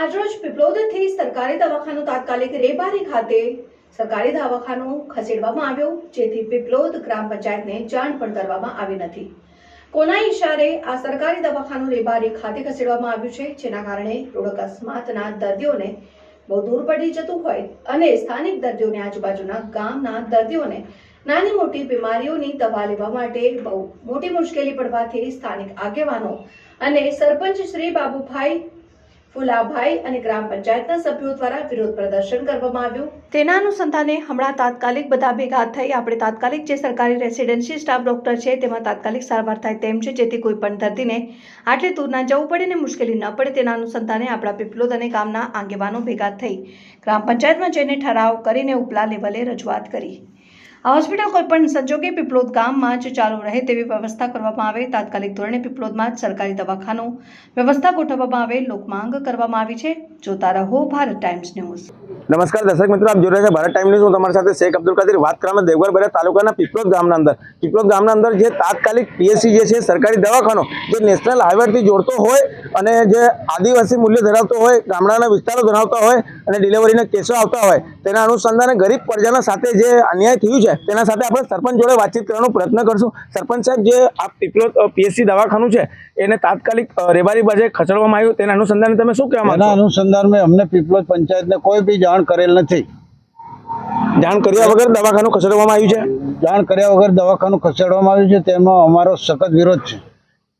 આજરોજ પીપલોદથી સરકારી દવાખાનું તાત્કાલિક રેબારી ખાતે સરકારી દવાખાનું ખસેડવામાં આવ્યું, જેથી પીપલોદ ગ્રામ પંચાયતને જાણ પણ કરવામાં આવી નથી. કોના ઈશારે આ સરકારી દવાખાનું રેબારી ખાતે ખસેડવામાં આવ્યું છે, જેના કારણે રોડ અકસ્માતના દર્દીઓને બહુ દૂર પડી જતું હોય અને સ્થાનિક દર્દીઓને આજુબાજુના ગામના દર્દીઓને નાની મોટી બીમારીઓની દવા લેવા માટે બહુ મોટી મુશ્કેલી પડવાથી સ્થાનિક આગેવાનો અને સરપંચ શ્રી બાબુભાઈ ફુલાભાઈ અને ગ્રામ પંચાયતના સભ્યો દ્વારા વિરોધ પ્રદર્શન કરવામાં આવ્યું. તેના અનુસંધાને હમણાં તાત્કાલિક બધા ભેગા થઈ આપણે તાત્કાલિક જે સરકારી રેસિડેન્સી સ્ટાફ ડોક્ટર છે તેમાં તાત્કાલિક સારવાર થાય તેમ છે, જેથી કોઈ પણ દર્દીને આટલી દૂર ના જવું પડે ને મુશ્કેલી ન પડે. તેના અનુસંધાને આપણા પીપલોદ અને ગામના આગેવાનો ભેગા થઈ ગ્રામ પંચાયતમાં જઈને ઠરાવ કરીને ઉપલા લેવલે રજૂઆત કરી. આ હોસ્પિટલ કોઈપણ સંજોગે પીપલોદ ગામમાં જ ચાલુ રહે તેવી વ્યવસ્થા કરવામાં આવે. તાત્કાલિક ધોરણે પીપલોદમાં જ સરકારી દવાખાનું વ્યવસ્થા ગોઠવવામાં આવે, લોકમાંગ કરવામાં આવી છે. જોતા રહો ભારત ટાઈમ્સ ન્યૂઝ. નમસ્કાર દર્શક મિત્રો, આપ જોઈ રહ્યા છો ભારત ટાઈમ ન્યૂઝ. હું તમારી સાથે શેખ અબ્દુલ કાદિર વાત કરવામાં દેવગઢ બરિયા તાલુકાના પીપલોદ ગામના અંદર જે તાત્કાલિક પીએસસી જે છે સરકારી દવાખાનો જે નેશનલ હાઈવેથી જોડતો હોય અને જે આદિવાસી મૂલ્ય ધરાવતો હોય, ગામડાના વિસ્તારો ધરાવતા હોય અને ડિલિવરીના કેસો આવતા હોય, તેના અનુસંધાને ગરીબ પ્રજાના સાથે જે અન્યાય થયું છે તેના સાથે આપણે સરપંચ જોડે વાતચીત કરવાનો પ્રયત્ન કરશું. સરપંચ સાહેબ, જે આ પીપલોદ પીએસસી દવાખાનું છે એને તાત્કાલિક રેબારી બાજે ખસેડવામાં આવ્યું, તેના અનુસંધાને તમે શું કહેવા માંગો? એના અનુસંધાનમાં અમને પીપલોદ પંચાયતને કોઈ બી જાણ કરેલ નથી. જાણ કર્યા વગર દવાખાનું ખસેડવામાં આવ્યું છે. જાણ કર્યા વગર દવાખાનું ખસેડવામાં આવ્યું છે, તેનો અમારો સખત વિરોધ છે.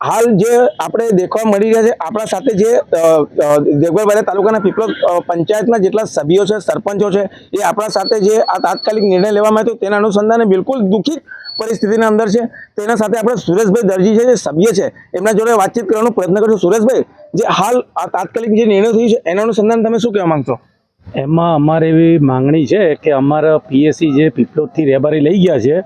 હાલ જે આપણે દેખવા મળી રહ્યા છે, આપણા સાથે જે દેવગઢ બરિયા તાલુકાના પીપલોદ પંચાયતના જેટલા સભ્યો છે, સરપંચો છે, એ આપણા સાથે જે આ તાત્કાલિક નિર્ણય લેવામાં આવ્યો તેના અનુસંધાને બિલકુલ દુઃખિત પરિસ્થિતિના અંદર છે. તેના સાથે આપણે સુરેશભાઈ દરજી છે, જે સભ્ય છે, એમના જોડે વાતચીત કરવાનો પ્રયત્ન કરશું. સુરેશભાઈ, જે હાલ આ તાત્કાલિક જે નિર્ણય થયો છે એના અનુસંધાને તમે શું કહેવા માંગશો? એમાં અમારે એવી માંગણી છે કે અમારા પીએસસી જે પીપલોદથી રેબારી લઈ ગયા છે,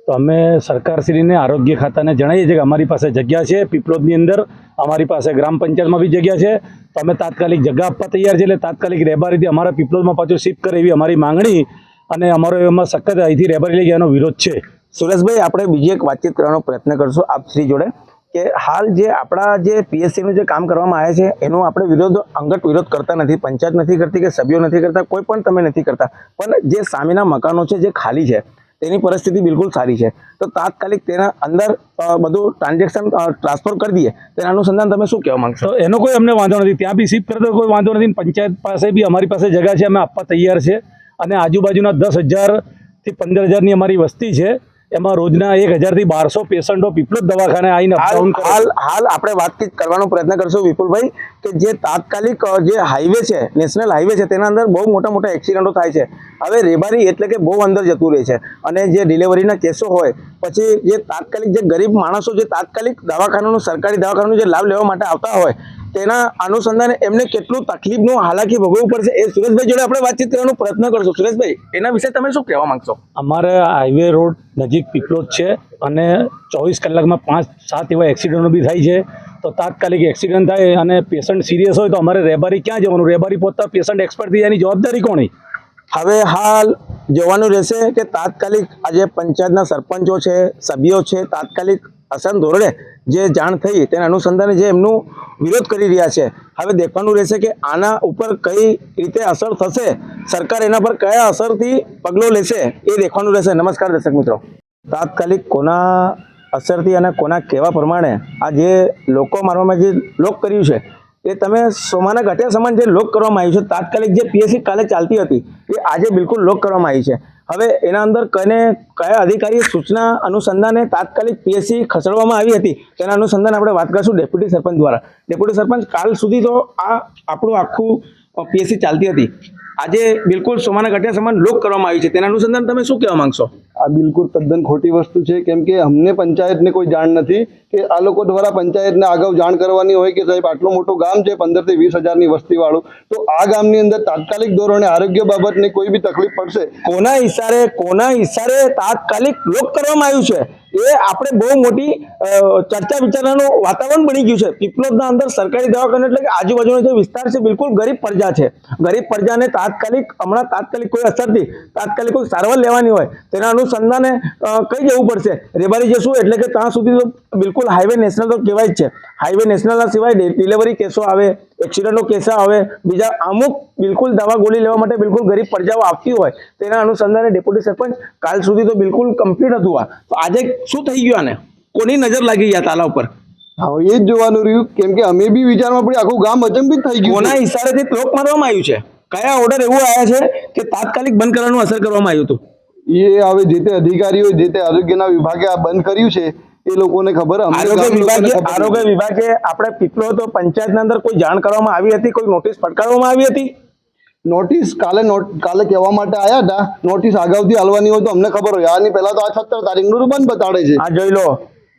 તો અમે સરકારશ્રીને આરોગ્ય ખાતાને જણાવીએ છીએ કે અમારી પાસે જગ્યા છે પીપલોદની અંદર, અમારી પાસે ગ્રામ પંચાયતમાં બી જગ્યા છે, તો અમે તાત્કાલિક જગ્યા આપવા તૈયાર છે. એટલે તાત્કાલિક રેબારીથી અમારા પીપલોદમાં પાછું શિફ્ટ કરે એવી અમારી માંગણી અને અમારો એમાં સખત અહીંથી રેબારી લઈ ગયાનો વિરોધ છે. સુરેશભાઈ, આપણે બીજી એક વાતચીત કરવાનો પ્રયત્ન કરશું આપ શ્રી જોડે કે હાલ જે આપણા જે પીએસસીનું જે કામ કરવામાં આવે છે એનો આપણે અંગત વિરોધ કરતા નથી, પંચાયત નથી કરતી કે સભ્યો નથી કરતા, કોઈ પણ તમે નથી કરતા, પણ જે સામેના મકાનો છે જે ખાલી છે તેની પરિસ્થિતિ બિલકુલ સારી છે, તો તાત્કાલિક તેના અંદર બધું ટ્રાન્ઝેક્શન ટ્રાન્સફર કરી દઈએ, તેના અનુસંધાન તમે શું કહેવા માંગશો? તો એનો કોઈ અમને વાંધો નથી, ત્યાં બી શિફ્ટ કરતો કોઈ વાંધો નથી. પંચાયત પાસે બી અમારી પાસે જગ્યા છે, અમે આપવા તૈયાર છે. અને આજુબાજુના 10,000 થી 15,000ની અમારી વસ્તી છે, એમાં રોજના 1,000 થી 1,200 પેશન્ટો પીપલોદ દવાખાને આવીને અપડાઉન કરે. હાલ આપણે વાતચીત કરવાનો પ્રયત્ન કરશું વિપુલભાઈ કે જે તાત્કાલિક જે હાઈવે છે, નેશનલ હાઈવે છે, તેના અંદર બહુ મોટા એક્સિડન્ટો થાય છે. હવે રેબારી એટલે કે બહુ અંદર જતું રહે છે અને જે ડિલિવરીના કેસો હોય, પછી જે તાત્કાલિક જે ગરીબ માણસો જે તાત્કાલિક દવાખાનાનું સરકારી દવાખાનાનું જે લાભ લેવા માટે આવતા હોય તેના અનુસંધાને એમને કેટલું તકલીફનું હાલાકી ભોગવવું પડશે એ સુરેશભાઈ જોડે આપણે વાતચીત કરવાનો પ્રયત્ન કરશું. સુરેશભાઈ, એના વિશે તમે શું કહેવા માંગશો? અમારે હાઈવે રોડ નજીક પીપલોદ છે અને 24 કલાકમાં 5-7 એવા એક્સિડન્ટો બી થાય છે. તો તાત્કાલિક એક્સિડન્ટ થાય અને પેશન્ટ સિરિયસ હોય તો અમારે રેબારી ક્યાં જવાનું? રેબારી પહોંચતા પેશન્ટ એક્સપર્ટ થઈ એની જવાબદારી કોની? હવે હાલ જોવાનું રહેશે કે તાત્કાલિક આજે પંચાયતના સરપંચો છે, સભ્યો છે, તાત્કાલિક અસર ધોરણે જે જાણ થઈ તેના અનુસંધાને જે એમનું વિરોધ કરી રહ્યા છે, હવે દેખવાનું રહેશે કે આના ઉપર કઈ રીતે અસર થશે, સરકાર એના પર કયા અસરથી પગલો લેશે એ દેખવાનું રહેશે. નમસ્કાર દર્શક મિત્રો, તાત્કાલિક કોના અસરથી અને કોના કહેવા પ્રમાણે આ જે લોકો મારવામાં જે લોક કર્યું છે એ તમે સોમાના ઘટ્યા સમાન જે લોક કરવામાં આવ્યું છે, તાત્કાલિક જે પીએસસી કાલે ચાલતી હતી એ આજે બિલકુલ લોક કરવામાં આવી છે. હવે એના અંદર કયા અધિકારીએ સૂચના અનુસંધાને તાત્કાલિક પીએસસી ખસેડવામાં આવી હતી તેના અનુસંધાને આપણે વાત કરીશું ડેપ્યુટી સરપંચ દ્વારા. ડેપ્યુટી સરપંચ, કાલ સુધી તો આ આપણું આખું પીએસસી ચાલતી હતી, આજે બિલકુલ સોમાના ઘટ્યા સમાન લોક કરવામાં આવી છે, તેના અનુસંધાન તમે શું કહેવા માંગશો? આ બિલકુલ તદ્દન ખોટી વસ્તુ છે, કેમ કે અમને પંચાયતને કોઈ જાણ નથી કે આ લોકો દ્વારા પંચાયતને અગાઉ જાણ કરવાની હોય કે સાહેબ આટલું મોટું ગામ છે 15 થી 20,000ની વસ્તીવાળું, તો આ ગામની અંદર તાત્કાલિક ધોરણે આરોગ્ય બાબતની કોઈ બી તકલીફ પડશે, કોના ઈશારે તાત્કાલિક લોક કરવામાં આવ્યું છે એ આપણે બહુ મોટી ચર્ચા વિચારણાનું વાતાવરણ બની ગયું છે. પીપલોદના અંદર સરકારી દવાખાનું એટલે કે આજુબાજુનો જે વિસ્તાર છે બિલકુલ ગરીબ પ્રજા છે, ગરીબ પ્રજાને હમણાં તાત્કાલિક કોઈ અસરથી તાત્કાલિક કોઈ સારવાર લેવાની હોય તેના અનુસંધાને કઈ જવું પડશે, રેબારી જશું એટલે કે ત્યાં સુધી તો બિલકુલ હાઈવે નેશનલ તો કહેવાય જ છે. હાઈવે નેશનલના સિવાય ડિલિવરી કેસો આવે, એક્સિડન્ટનો કેસ આવે, બીજા અમુક બિલકુલ દવા ગોળી લેવા માટે બિલકુલ ગરીબ પ્રજાઓ આવતી હોય, તેના અનુસંધાને ડેપ્યુટી સરપંચ કાલ સુધી તો બિલકુલ કમ્પ્લીટ હતું. તો આજે શું થઈ ગયું? આને કોની નજર લાગી ગયા તાલા ઉપર? હવે એ જ જોવાનું રહ્યું, કેમ કે અમે બી વિચારમાં પડી, આખું ગામ અચંબિત થઈ ગયું કોના છે. ઈશારેથી લોક મારવામાં આવ્યું છે? કયા ઓર્ડર એવું આવ્યા છે કે તાત્કાલિક બંધ કરવાનું અસર કરવામાં આવ્યું હતું? એ હવે જે તે અધિકારીઓ, જે તે આરોગ્યના વિભાગે આ બંધ કર્યું છે એ લોકોને ખબર. અમને આરોગ્ય ગામ લોકોને વિભાગે ખબર આરોગ્ય નથી. વિભાગે આપણે પીપળો તો પંચાયતના અંદર કોઈ જાણ કરવામાં આવી હતી? કોઈ નોટિસ ફટકારવામાં આવી હતી? નોટિસ કાલે કહેવા માટે આવ્યા હતા, નોટિસ અગાઉથી હાલવાની હોય તો અમને ખબર હોય. આની પહેલા તો આ 17 તારીખનું બંધ બતાડે છે. આ જોઈ લો,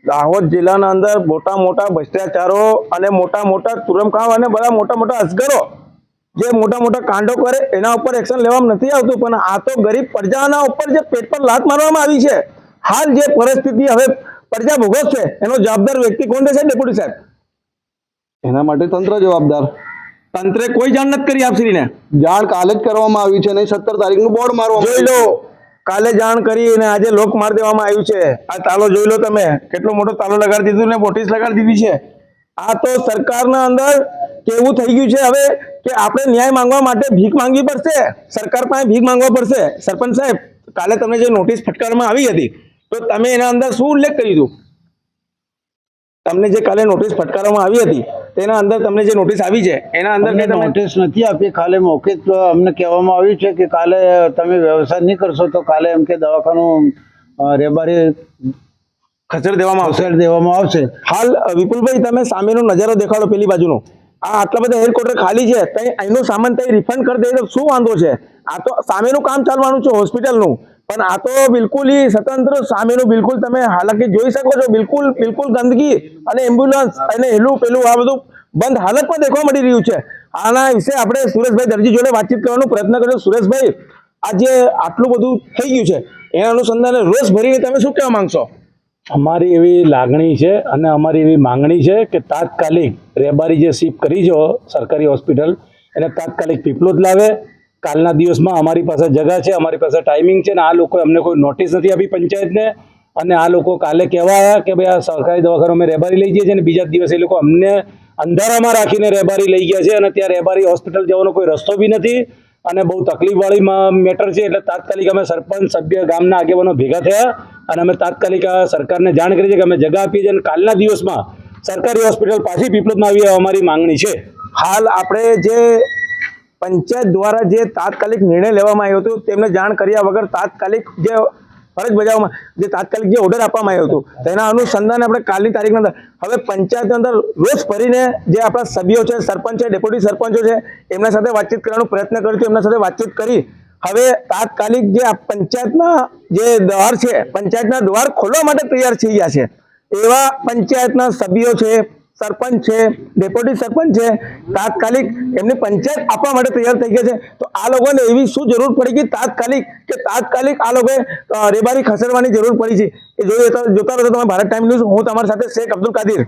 દાહોદ જિલ્લાના અંદર મોટા મોટા ભ્રષ્ટાચારો અને મોટા મોટા તુરમખાવ અને બધા મોટા મોટા અસગરો જે મોટા મોટા કાંડો કરે એના ઉપર એક્શન લેવામાં નથી આવતું, પણ આ તો ગરીબ પ્રજાના ઉપર જે પેટ પર લાત મારવામાં આવી છે. હાલ જે પરિસ્થિતિ હવે પ્રજા ભોગવશે એનો જવાબદાર વ્યક્તિ કોણ રહેશે? ડેપ્યુટી સાહેબ. એના માટે તંત્ર જવાબદાર. તંત્રે કોઈ જાણ નથી કરી આપશ્રીને? જાણ કાલે જ કરવામાં આવી છે, નહીં 17 તારીખનું બોર્ડ મારવામાં જોઈ લો, કાલે જાણ કરી અને આજે લોક માર દેવામાં આવ્યું છે. આ તાલો જોઈ લો તમે, કેટલો મોટો તાલો લગાડી દીધું ને નોટિસ લગાડી દીધી છે. આ તો સરકારના અંદર કેવું થઈ ગયું છે હવે કે આપણે ન્યાય માંગવા માટે ભીખ માંગવી પડશે, સરકાર પાસે ભીખ માંગવા પડશે. સરપંચ સાહેબ, કાલે તમને જે નોટિસ ફટકારવામાં આવી હતી તો તમે એના અંદર શું ઉલ્લેખ કર્યું હતું? તમને જે કાલે નોટિસ ફટકારવામાં આવી હતી તેના અંદર તમને જે નોટિસ આવી છે એના અંદર અમને નોટિસ નથી આપી, ખાલી મૌખિક અમને કહેવામાં આવ્યું છે કે કાલે તમે વ્યવસાય નહીં કરશો તો કાલે એમ કે દવાખાનું રેબારી ખસેડી દેવામાં આવશે. દેવામાં આવશે. હાલ વિપુલભાઈ, તમે સામેનો નજારો દેખાડો, પેલી બાજુનો. આ આટલા બધા હેડક્વાર્ટર ખાલી છે, તઈ અહીંનો સામાન તઈ રિફંડ કરી દે તો શું વાંધો છે? આ તો સામેનું કામ ચાલવાનું છે હોસ્પિટલનું, પણ આ તો બિલકુલ સ્વતંત્ર સામેનું બિલકુલ તમે હાલાકી જોઈ શકો છો. બિલકુલ બિલકુલ ગંદકી અને એમ્બ્યુલન્સ અને હેલું પેલું આ બધું બંધ હાલતમાં દેખવા મળી રહ્યું છે. આના વિશે આપણે સુરેશભાઈ દરજી જોડે વાતચીત કરવાનો પ્રયત્ન કર્યો. સુરેશભાઈ, આજે આટલું બધું થઈ ગયું છે એના અનુસંધાને રોષ ભરીને તમે શું કહેવા માંગશો? અમારી એવી લાગણી છે અને અમારી એવી માંગણી છે કે તાત્કાલિક રેબારી જે શિફ્ટ કરી છે સરકારી હોસ્પિટલ એને તાત્કાલિક પીપલોદ લાવે. કાલના દિવસમાં અમારી પાસે જગા છે, અમારી પાસે ટાઈમિંગ છે, ને આ લોકોએ અમને કોઈ નોટિસ નથી આપી પંચાયતને. અને આ લોકો કાલે કહેવા આવ્યા કે ભાઈ આ સરકારી દવાખાનો અમે રેબારી લઈ જઈએ છીએ, અને બીજા દિવસે એ લોકો અમને અંધારામાં રાખીને રેબારી લઈ ગયા છે, અને ત્યાં રેબારી હોસ્પિટલ જવાનો કોઈ રસ્તો બી નથી અને બહુ તકલીફવાળી મેટર છે. એટલે તાત્કાલિક અમે સરપંચ, સભ્ય, ગામના આગેવાનો ભેગા થયા અને અમે તાત્કાલિક આ સરકારને જાણ કરી છે કે અમે જગા આપી છે અને કાલના દિવસમાં સરકારી હોસ્પિટલ પાછી પીપલોદમાં આવી અમારી માંગણી છે. હાલ આપણે જે પંચાયત દ્વારા જે તાત્કાલિક નિર્ણય લેવામાં આવ્યો હતો તેમને જાણ કર્યા વગર તાત્કાલિક જે ફરજ બજાવવામાં જે તાત્કાલિક જે ઓર્ડર આપવામાં આવ્યો હતો તેના અનુસંધાને આપણે કાલની તારીખની અંદર હવે પંચાયતની અંદર રોષ ભરીને જે આપણા સભ્યો છે, સરપંચ છે, ડેપ્યુટી સરપંચો છે, એમના સાથે વાતચીત કરવાનો પ્રયત્ન કર્યો હતો. એમના સાથે વાતચીત કરી હવે તાત્કાલિક જે આ પંચાયતના જે દ્વાર છે, પંચાયતના દ્વાર ખોલવા માટે તૈયાર થઈ ગયા છે એવા પંચાયતના સભ્યો છે, સરપંચ છે, ડેપ્યુટી સરપંચ છે, તાત્કાલિક એમની પંચાયત આપવા માટે તૈયાર થઈ ગયા છે. તો આ લોકોને એવી શું જરૂર પડી કે તાત્કાલિક આ લોકોએ રેબારી ખસેડવાની જરૂર પડી છે? એ જોતા રહો તમે ભારત ટાઈમ ન્યૂઝ. હું તમારી સાથે શેખ અબ્દુલ કાદિર.